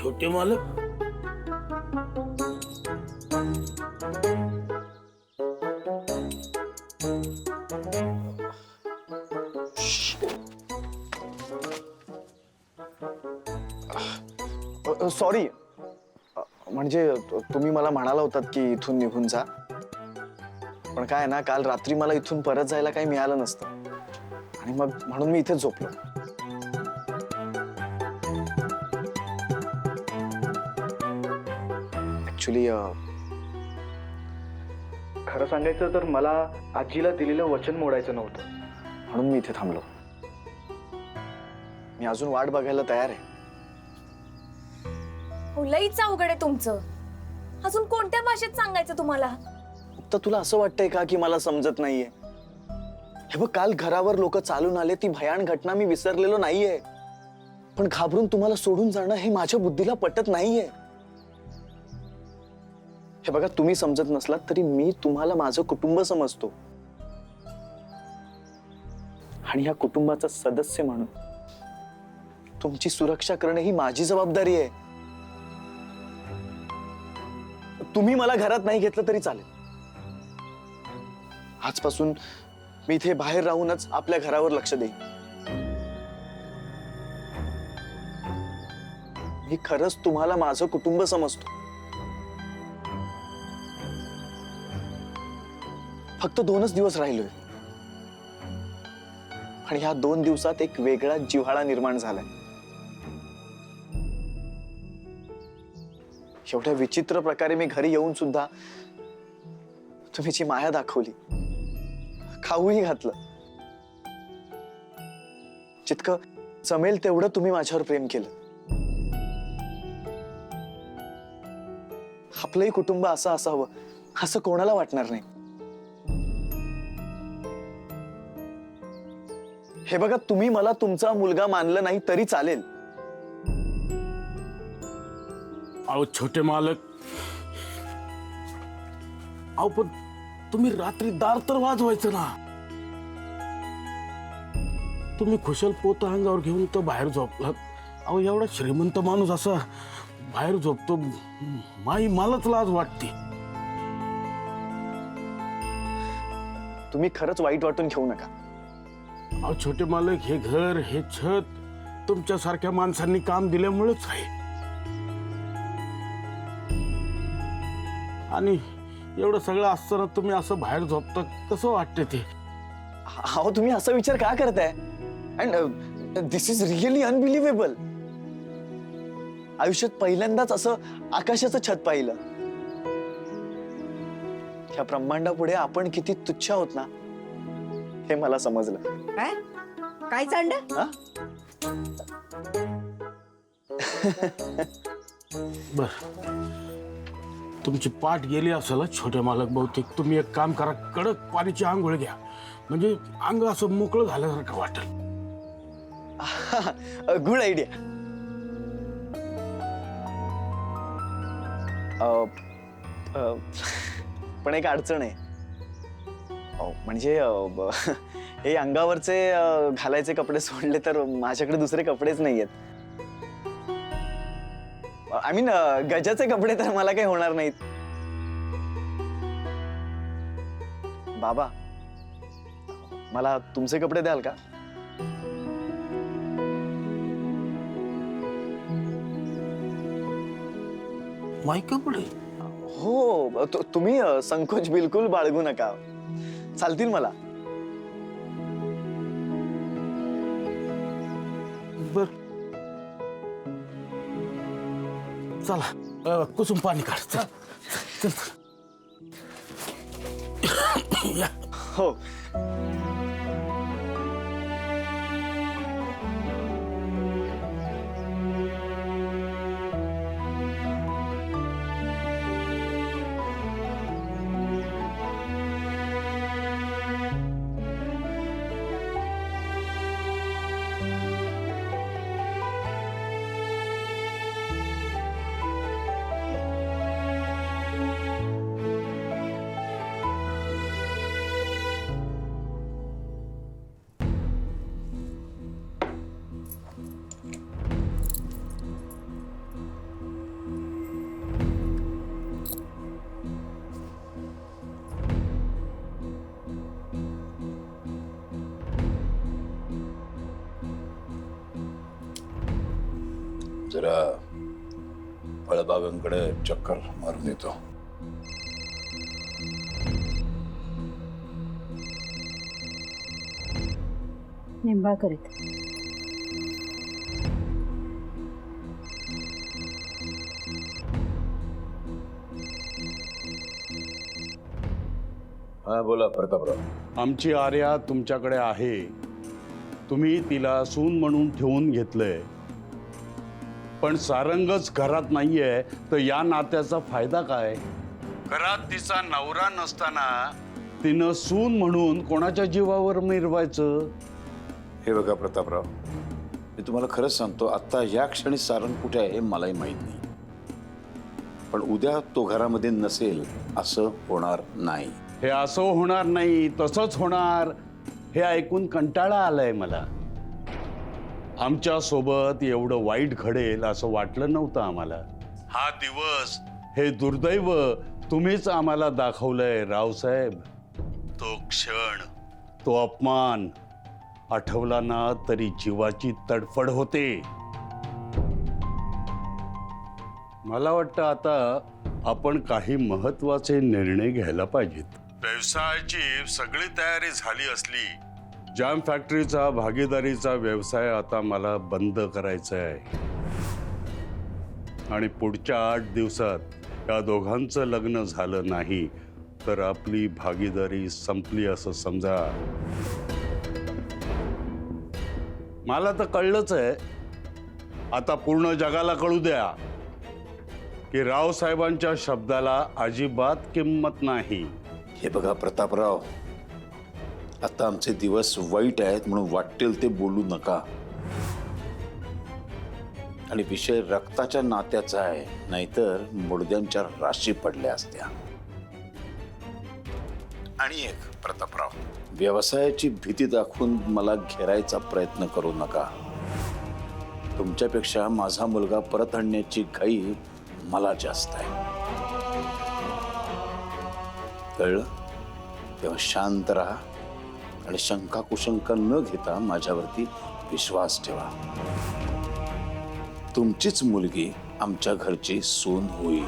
छोटे मालक, सॉरी, म्हणजे तुम्ही मला म्हणाला होतात की इथून निघून जा, पण काय ना, काल रात्री मला इथून परत जायला काही मिळालं नसतं आणि मग म्हणून मी इथेच झोपलो. ऍक्च्युली खरं सांगायचं तर मला आजीला दिलेलं वचन मोडायचं नव्हतं, म्हणून मी इथे थांबलो. मी अजून वाट बघायला तयार आहे. लईच अवघड आहे तुमचं. अजून कोणत्या भाषेत सांगायचं तुम्हाला? तर तुला असं वाटतंय का की मला समजत नाहीये? हे बघ, काल घरावर लोक चालून आले, ती भयान घटना मी विसरलेलो नाहीये, पण घाबरून तुम्हाला सोडून जाणं हे माझ्या बुद्धीला पटत नाहीये. हे बघा, तुम्ही समजत नसलात तरी मी तुम्हाला माझं कुटुंब समजतो आणि या कुटुंबाचा सदस्य म्हणून तुमची सुरक्षा करणे ही माझी जबाबदारी आहे. तुम्ही मला घरात नाही घेतलं तरी चालेल. आजपासून मी इथे बाहेर राहूनच आपल्या घरावर लक्ष देईन. मी खरंच तुम्हाला माझं कुटुंब समजतो. फक्त 2च दिवस राहिलोय आणि ह्या 2 दिवसात एक वेगळा जिव्हाळा निर्माण झालाय. एवढ्या विचित्र प्रकारे मी घरी येऊन सुद्धा तुम्ही जी माया दाखवली, खाऊही घातलं, जितकं जमेल तेवढं तुम्ही माझ्यावर प्रेम केलं. आपलंही कुटुंब असं असावं असं कोणाला वाटणार नाही. हे बघा, तुम्ही मला तुमचा मुलगा मानलं नाही तरी चालेल. अहो छोटे मालक, अहो पण तुम्ही रात्री दार तर वाजवायचं ना. तुम्ही खुशाल पोत अंगावर घेऊन तो बाहेर झोपलात. अहो एवढा श्रीमंत माणूस असा बाहेर झोपतो, मलाच लाज वाटते. तुम्ही खरंच वाईट वाटून घेऊ नका. अहो छोटे मालक, हे घर, हे छत तुमच्यासारख्या माणसांनी काम दिल्यामुळेच आहे. आणि एवढं सगळं असताना तुम्ही असं बाहेर झोपता, कसं वाटतं ते? अहो, तुम्ही असा विचार का करताय? And this is really unbelievable. आयुष्यात पहिल्यांदाच असं आकाशाचं छत पाहिलं. ह्या ब्रह्मांडापुढे आपण किती तुच्छ आहोत ना, हे मला समजलं. काय चांड? बर, तुमची पाठ गेली असेल छोटे मालक. बहुतेक तुम्ही एक काम करा, कडक पाण्याची आंघोळ घ्या, म्हणजे अंग असं मोकळं झाल्यासारखं वाटेल. Good idea. पण एक अडचण आहे. म्हणजे हे अंगावरचे घालायचे कपडे सोडले तर माझ्याकडे दुसरे कपडेच नाहीयेत. आय मीन गजाचे कपडे तर मला काही होणार नाहीत. बाबा, मला तुमचे कपडे द्याल का? माय कपडे? हो, तुम्ही संकोच बिलकुल बाळगू नका, चालतील मला. बर, चला कुसुम पाणी काढ. चल चल. या. हो. जरा फळबागांकडे चक्कर मारून येतो. निंबाळकर आहेत. हा बोला प्रतापराव. आमची आर्या तुमच्याकडे आहे. तुम्ही तिला सून म्हणून ठेवून घेतलंय, पण सारंगच घरात नाहीये तर या नात्याचा फायदा काय? घरात तिचा नवरा नसताना तिनं सून म्हणून कोणाच्या जीवावर मिरवायचं? हे बघा प्रतापराव, मी तुम्हाला खरंच सांगतो, आता या क्षणी सारंग कुठे आहे हे मलाही माहित नाही. पण उद्या तो घरामध्ये नसेल असं होणार नाही. हे असं होणार नाही, तसंच होणार हे ऐकून कंटाळा आलाय मला. आमच्या सोबत एवढं वाईट घडेल असं वाटलं नव्हतं आम्हाला. हा दिवस, हे दुर्दैव तुम्हीच आम्हाला दाखवलंय रावसाहेब. तो क्षण, तो अपमान आठवला ना तरी जीवाची तडफड होते. मला वाटतं आता आपण काही महत्वाचे निर्णय घ्यायला पाहिजेत. व्यवसायाची सगळी तयारी झाली असली, जाम फॅक्टरीचा भागीदारीचा व्यवसाय आता मला बंद करायचा आहे आणि पुढच्या 8 दिवसात या दोघांचं लग्न झालं नाही तर आपली भागीदारी संपली असं समजा. मला तर कळलंच आहे. आता पूर्ण जगाला कळू द्या की रावसाहेबांच्या शब्दाला अजिबात किंमत नाही. हे बघा प्रतापराव, आता आमचे दिवस वाईट आहेत म्हणून वाटेल ते बोलू नका. आणि विषय रक्ताच्या नात्याचा आहे, नाहीतर मुडद्यांच्या राशी पडल्या असत्या. आणि एक प्रतापराव, व्यवसायाची भीती दाखवून मला घेरायचा प्रयत्न करू नका. तुमच्यापेक्षा माझा मुलगा परत आणण्याची घाई मला जास्त आहे. कळलं? तेव्हा शांत राहा आणि शंका कुशंका न घेता माझ्यावरती विश्वास ठेवा. तुमचीच मुलगी आमच्या घरची सून होईल.